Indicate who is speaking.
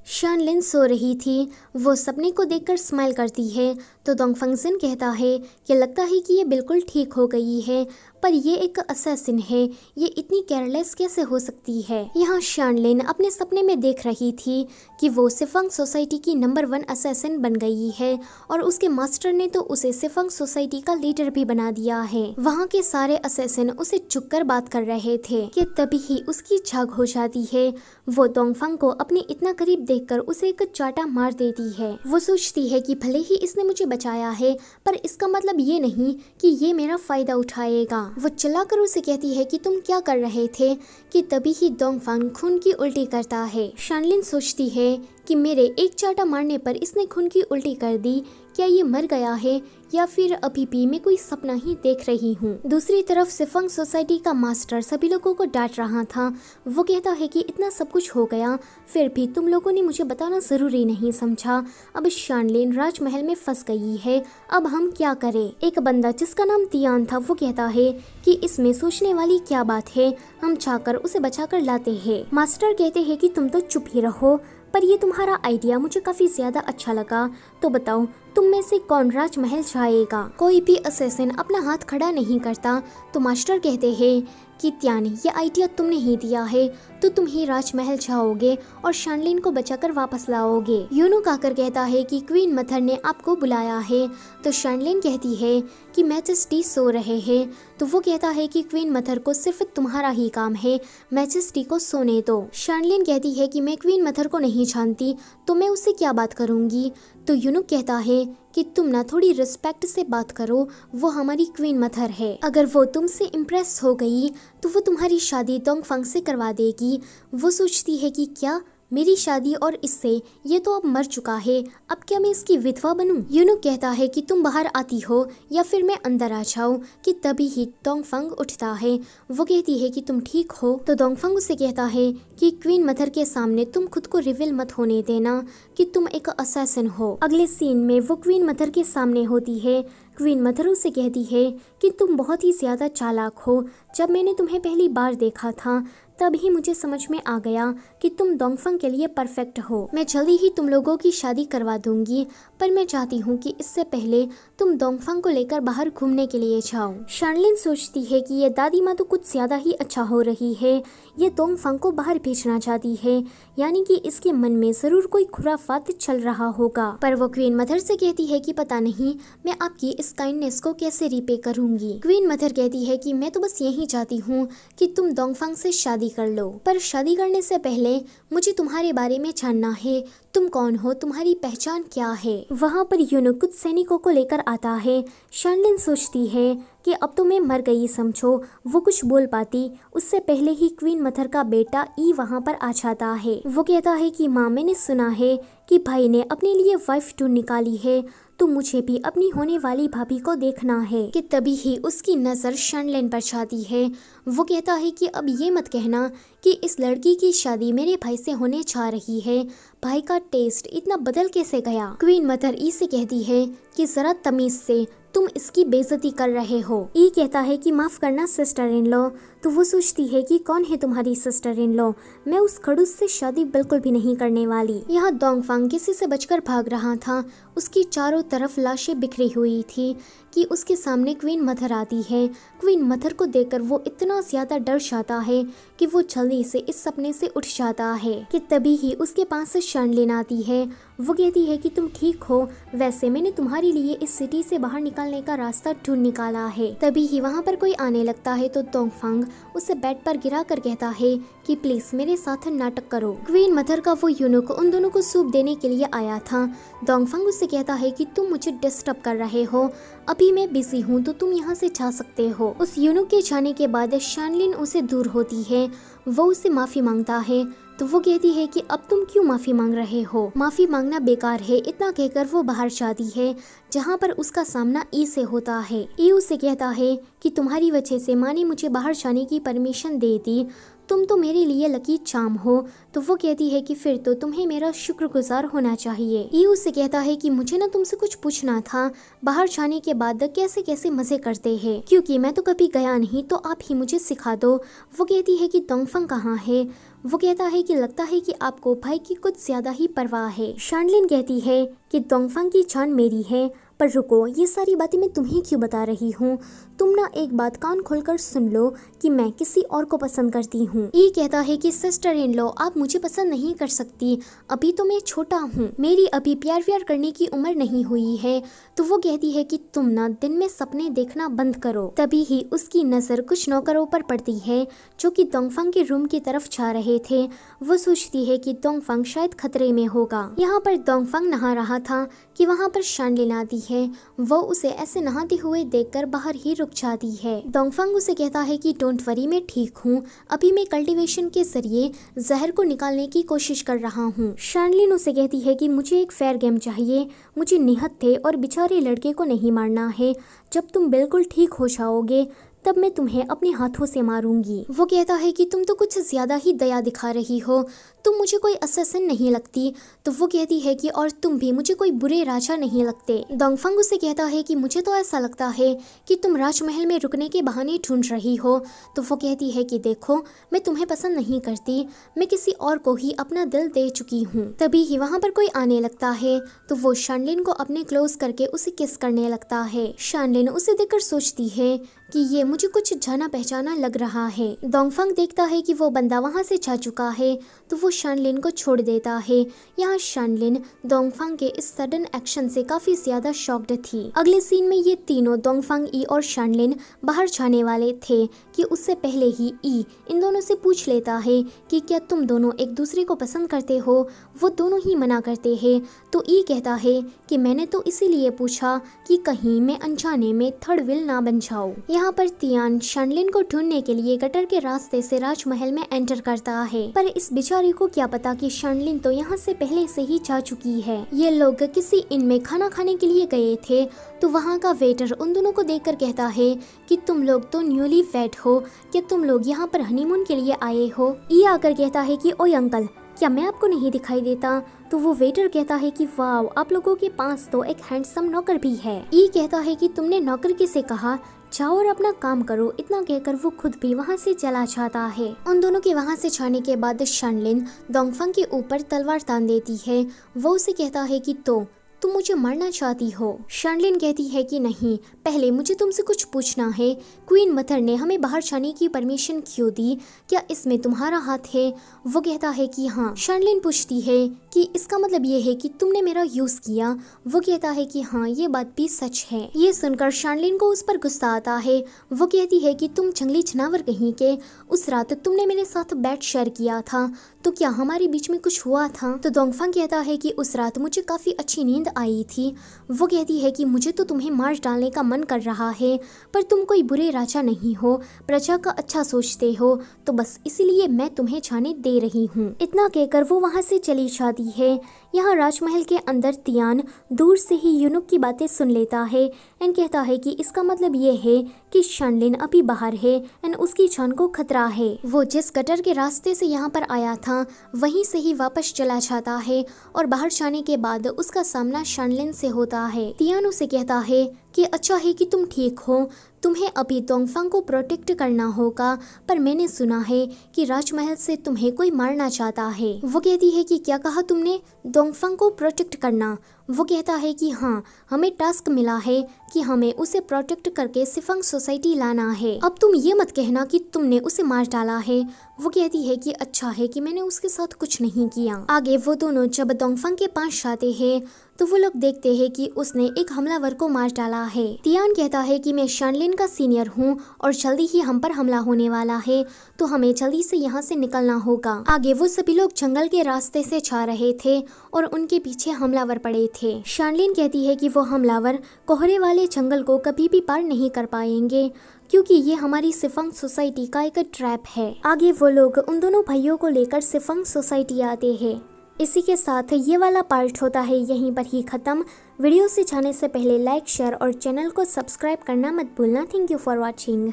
Speaker 1: शानलिन सो रही थी। वो सपने को देखकर स्माइल करती है तो दोंगफंगजिन कहता है कि लगता है कि ये बिल्कुल ठीक हो गई है, पर ये एक असैसिन है, ये इतनी केयरलेस कैसे हो सकती है। यहाँ शानलिन अपने सपने में देख रही थी कि वो सिफंग सोसाइटी की नंबर 1 असैसिन बन गई है और उसके मास्टर ने तो उसे सिफंग सोसाइटी का लीडर भी बना दिया है। वहाँ के सारे असैसिन उसे झुककर बात कर रहे थे कि तभी ही उसकी झाग हो जाती है। वो दोंगफंग को अपने इतना करीब देखकर उसे एक चाटा मार देती है। वो सोचती है कि भले ही इसने मुझे बचाया है, पर इसका मतलब ये नहीं कि ये मेरा फायदा उठाएगा। वो चिल्लाकर उसे कहती है कि तुम क्या कर रहे थे, कि तभी ही दोंगफंग खून की उल्टी करता है। शानलिन सोचती है कि मेरे एक चाटा मारने पर इसने खून की उल्टी कर दी, क्या ये मर गया है या फिर अभी भी मैं कोई सपना ही देख रही हूँ। दूसरी तरफ सिफंग सोसाइटी का मास्टर सभी लोगों को डांट रहा था। वो कहता है कि इतना सब कुछ हो गया, फिर भी तुम लोगों ने मुझे बताना जरूरी नहीं समझा। अब शानलिन राजमहल में फंस गई है, अब हम क्या करें। एक बंदा जिसका नाम तियान था वो कहता है कि इसमें सोचने वाली क्या बात है, हम चाहकर उसे बचाकर लाते हैं। मास्टर कहते हैं कि तुम तो चुप ही रहो, पर ये तुम्हारा आइडिया मुझे काफी ज्यादा अच्छा लगा। तो बताओ तुम में से कौन राजमहल जाएगा। कोई भी असैसिन अपना हाथ खड़ा नहीं करता। तो मास्टर कहते हैं कि त्यान, ये आइडिया तुमने ही दिया है, तो तुम ही राजमहल जाओगे और शानलिन को बचाकर वापस लाओगे। यूनुक आकर कहता है कि क्वीन मदर ने आपको बुलाया है। तो शानलिन कहती है कि मैजेस्टी सो रहे हैं। तो वो कहता है कि क्वीन मदर को सिर्फ तुम्हारा ही काम है, मैजेस्टी को सोने दो। शानलिन कहती है कि मैं क्वीन मदर को नहीं जानती, तो मैं उससे क्या बात करूंगी। तो यूनुक कहता है कि तुम ना थोड़ी रिस्पेक्ट से बात करो, वो हमारी क्वीन मदर है। अगर वो तुमसे इम्प्रेस हो गई तो वो तुम्हारी शादी दोंगफंग से करवा देगी। वो सोचती है कि क्या मेरी शादी और इससे, ये तो अब मर चुका है, अब क्या मैं इसकी विधवा बनूं। यूनुक कहता है कि तुम बाहर आती हो या फिर मैं अंदर आ जाऊं, कि तभी ही दोंगफंग उठता है। वो कहती है कि तुम ठीक हो। तो दोंगफंग उससे कहता है कि क्वीन मदर के सामने तुम खुद को रिवील मत होने देना कि तुम एक असैसिन हो। अगले सीन में वो क्वीन मदर के सामने होती है। क्वीन मदर उसे कहती है कि तुम बहुत ही ज्यादा चालाक हो। जब मैंने तुम्हें पहली बार देखा था तभी मुझे समझ में आ गया कि तुम दोंगफंग के लिए परफेक्ट हो। मैं जल्दी ही तुम लोगों की शादी करवा दूंगी, पर मैं चाहती हूँ कि इससे पहले तुम दोंगफंग को लेकर बाहर घूमने के लिए जाओ। शानलिन सोचती है कि ये दादी माँ तो कुछ ज्यादा ही अच्छा हो रही है, ये दोंगफंग को बाहर भेजना चाहती है, यानी कि इसके मन में जरूर कोई खुराफात चल रहा होगा। पर वो क्वीन मदर से कहती है कि पता नहीं मैं आपकी इस काइंडनेस को कैसे रिपे करूंगी। क्वीन मदर कहती है कि मैं तो बस यही चाहती हूँ कि तुम दोंगफंग से शादी कर लो, पर शादी करने से पहले मुझे तुम्हारे बारे में जानना है। तुम कौन हो, तुम्हारी पहचान क्या है। वहाँ पर यूनुक कुछ सैनिकों को लेकर आता है। शानलिन सोचती है कि अब तो मैं मर गई समझो। वो कुछ बोल पाती उससे पहले ही क्वीन मदर का बेटा ई वहाँ पर आ जाता है। वो कहता है कि माँ, मैंने सुना है कि भाई ने अपने लिए वाइफ ढूंढ निकाली है, तो मुझे भी अपनी होने वाली भाभी को देखना है। कि तभी ही उसकी नजर शानलिन पर जाती है। वो कहता है कि अब ये मत कहना कि इस लड़की की शादी मेरे भाई से होने जा रही है, भाई का टेस्ट इतना बदल कैसे गया। क्वीन मदर ई से कहती है कि जरा तमीज से तुम इसकी बेइज्जती कर रहे हो। ई कहता है कि माफ करना सिस्टर इन लॉ। तो वो सोचती है कि कौन है तुम्हारी सिस्टर इन लॉ, मैं उस खड़ूस से शादी बिल्कुल भी नहीं करने वाली। यहाँ दोंगफंग किसी से बचकर भाग रहा था। उसकी चारों तरफ लाशें बिखरी हुई थी कि उसके सामने क्वीन मदर आती है। क्वीन मदर को देखकर वो इतना ज्यादा डर जाता है कि वो जल्दी से इस सपने से उठ जाता है। कि तभी ही उसके पास से शानलिन आती है। वो कहती है कि तुम ठीक हो, वैसे मैंने तुम्हारे लिए इस सिटी से बाहर निकलने का रास्ता ढूंढ निकाला है। तभी ही वहाँ पर कोई आने लगता है तो दोंगफंग उसे बेड पर गिरा कर कहता है कि प्लीज मेरे साथ नाटक करो। क्वीन मदर का वो यूनुक उन दोनों को सूप देने के लिए आया था। दोंगफंग उससे कहता है कि तुम मुझे डिस्टर्ब कर रहे हो, अभी मैं बिजी हूँ, तो तुम यहाँ से जा सकते हो। उस यूनुक के जाने के बाद शानलिन उसे दूर होती है। वो उससे माफी मांगता है। तो वो कहती है कि अब तुम क्यों माफी मांग रहे हो, माफी मांगना बेकार है। इतना कहकर वो बाहर जाती है, जहाँ पर उसका सामना ई से होता है। ई उसे कहता है कि तुम्हारी वजह से माँ ने मुझे बाहर जाने की परमिशन दे दी, तुम तो मेरे लिए लकी चार्म हो। तो वो कहती है कि फिर तो तुम्हें मेरा शुक्रगुजार होना चाहिए। ई उससे कहता है कि मुझे ना तुमसे कुछ पूछना था, बाहर जाने के बाद कैसे कैसे मजे करते हैं, क्योंकि मैं तो कभी गया नहीं, तो आप ही मुझे सिखा दो। वो कहती है कि डोंगफंग कहाँ है। वो कहता है कि लगता है कि आपको भाई की कुछ ज्यादा ही परवाह है। शानलिन कहती है कि डोंगफंग की जान मेरी है, पर रुको, ये सारी बातें मैं तुम्हें क्यों बता रही हूँ। तुम ना एक बात कान खोलकर सुन लो कि मैं किसी और को पसंद करती हूँ। ये कहता है कि सिस्टर इन लॉ, आप मुझे पसंद नहीं कर सकती, अभी तो मैं छोटा हूँ, मेरी अभी प्यार व्यार करने की उम्र नहीं हुई है। तो वो कहती है कि तुम ना दिन में सपने देखना बंद करो। तभी ही उसकी नजर कुछ नौकरों पर पड़ती है जो कि डोंगफंग के रूम की तरफ जा रहे थे। वो सोचती है कि डोंगफंग शायद खतरे में होगा। यहाँ पर डोंगफंग नहा रहा था कि वहाँ पर शानलिन आती है। वो उसे ऐसे नहाते हुए देखकर बाहर ही रुक जाती है। डोंगफंग उसे कहता है कि डोंट वरी, मैं ठीक हूँ, अभी मैं कल्टीवेशन के जरिए जहर को निकालने की कोशिश कर रहा हूँ। शानलिन उसे कहती है कि मुझे एक फेयर गेम चाहिए, मुझे निहत्थे थे और बेचारे लड़के को नहीं मारना है। जब तुम बिल्कुल ठीक हो जाओगे तब मैं तुम्हें अपने हाथों से मारूंगी। वो कहता है कि तुम तो कुछ ज्यादा ही दया दिखा रही हो, तुम मुझे कोई असैसिन नहीं लगती। तो वो कहती है कि और तुम भी मुझे कोई बुरे राजा नहीं लगते। डोंगफंग उसे कहता है कि मुझे तो ऐसा लगता है कि तुम राजमहल में रुकने के बहाने ढूंढ रही हो। तो वो कहती है कि देखो, मैं तुम्हें पसंद नहीं करती, मैं किसी और को ही अपना दिल दे चुकी हूँ। तभी ही वहाँ पर कोई आने लगता है तो वो शानलिन को अपने क्लोज करके उसे किस करने लगता है। शानलिन उसे देखकर सोचती है कि ये मुझे कुछ जाना पहचाना लग रहा है। डोंगफंग देखता है कि वो बंदा वहाँ से जा चुका है तो वो शानलिन को छोड़ देता है। यहाँ शानलिन डोंगफंग के इस सडन एक्शन से काफी ज्यादा शॉक्ड थी। अगले सीन में ये तीनों डोंगफंग, ई और शानलिन बाहर जाने वाले थे कि उससे पहले ही ई इन दोनों से पूछ लेता है कि क्या तुम दोनों एक दूसरे को पसंद करते हो। वो दोनों ही मना करते हैं। तो ई कहता है कि मैंने तो इसीलिए पूछा कि कहीं मैं अनजाने में थर्ड व्हील ना बन जाऊं। यहाँ पर तियान शानलिन को ढूंढने के लिए गटर के रास्ते से राजमहल में एंटर करता है, पर इस बेचारे को क्या पता कि शानलिन तो यहाँ से पहले से ही जा चुकी है। ये लोग किसी इन में खाना खाने के लिए गए थे तो वहाँ का वेटर उन दोनों को देखकर कहता है कि तुम लोग तो न्यूली वेड हो, क्या तुम लोग यहाँ पर हनीमून के लिए आए हो। ये आकर कहता है कि ओए अंकल, क्या मैं आपको नहीं दिखाई देता। तो वो वेटर कहता है कि वाव, आप लोगों के पास तो एक हैंडसम नौकर भी है। ये कहता है कि तुमने नौकर किसे कहा, जाओ और अपना काम करो। इतना कहकर वो खुद भी वहाँ से चला जाता है। उन दोनों के वहाँ से जाने के बाद शानलिन डोंगफंग के ऊपर तलवार तान देती है। वो उसे कहता है कि तो तुम मुझे मारना चाहती हो। शानलिन कहती है कि नहीं, पहले मुझे तुमसे कुछ पूछना है। क्वीन मदर ने हमें बाहर जाने की परमिशन क्यों दी, क्या इसमें तुम्हारा हाथ है। वो कहता है कि हाँ। शानलिन पूछती है कि इसका मतलब ये है कि तुमने मेरा यूज किया। वो कहता है कि हाँ, ये बात भी सच है। ये सुनकर शानलिन को उस पर गुस्सा आता है। वो कहती है कि तुम जंगली जानवर कहीं के, उस रात तुमने मेरे साथ बेड शेयर किया था, तो क्या हमारे बीच में कुछ हुआ था। तो डोंगफंग कहता है कि उस रात मुझे काफी अच्छी नींद आई थी। वो कहती है कि मुझे तो तुम्हें मार डालने का मन कर रहा है, पर तुम कोई बुरे राजा नहीं हो, प्रजा का अच्छा सोचते हो, तो बस इसीलिए मैं तुम्हें जाने दे रही हूँ। इतना कहकर वो वहाँ से चली जाती है। यहाँ राजमहल के अंदर तियान दूर से ही यूनुक की बातें सुन लेता है एंड कहता है कि इसका मतलब ये है कि शानलिन अभी बाहर है एंड उसकी जान को खतरा है। वो जिस गटर के रास्ते से यहाँ पर आया था वहीं से ही वापस चला जाता है और बाहर जाने के बाद उसका सामना शानलिन से होता है। तियान उसे कहता है कि अच्छा है कि तुम ठीक हो, तुम्हें अभी डोंगफंग को प्रोटेक्ट करना होगा, पर मैंने सुना है कि राजमहल से तुम्हें कोई मारना चाहता है। वो कहती है कि क्या कहा तुमने, डोंगफंग को प्रोटेक्ट करना। वो कहता है कि हाँ, हमें टास्क मिला है कि हमें उसे प्रोटेक्ट करके सिफंग सोसाइटी लाना है। अब तुम ये मत कहना कि तुमने उसे मार डाला है। वो कहती है कि अच्छा है कि मैंने उसके साथ कुछ नहीं किया। आगे वो दोनों जब डोंगफंग के पास जाते हैं तो वो लोग देखते हैं कि उसने एक हमलावर को मार डाला है। तियान कहता है कि मैं शानलिन का सीनियर हूँ और जल्दी ही हम पर हमला होने वाला है, तो हमें जल्दी से यहाँ से निकलना होगा। आगे वो सभी लोग जंगल के रास्ते से जा रहे थे और उनके पीछे हमलावर पड़े थे। शानलिन कहती है कि वो हमलावर कोहरे वाले जंगल को कभी भी पार नहीं कर पाएंगे, क्योंकि ये हमारी सिफंग सोसाइटी का एक ट्रैप है। आगे वो लोग उन दोनों भाइयों को लेकर सिफंग सोसाइटी आते हैं। इसी के साथ ये वाला पार्ट होता है यहीं पर ही खत्म। वीडियो से जाने से पहले लाइक, शेयर और चैनल को सब्सक्राइब करना मत भूलना। Thank you for watching.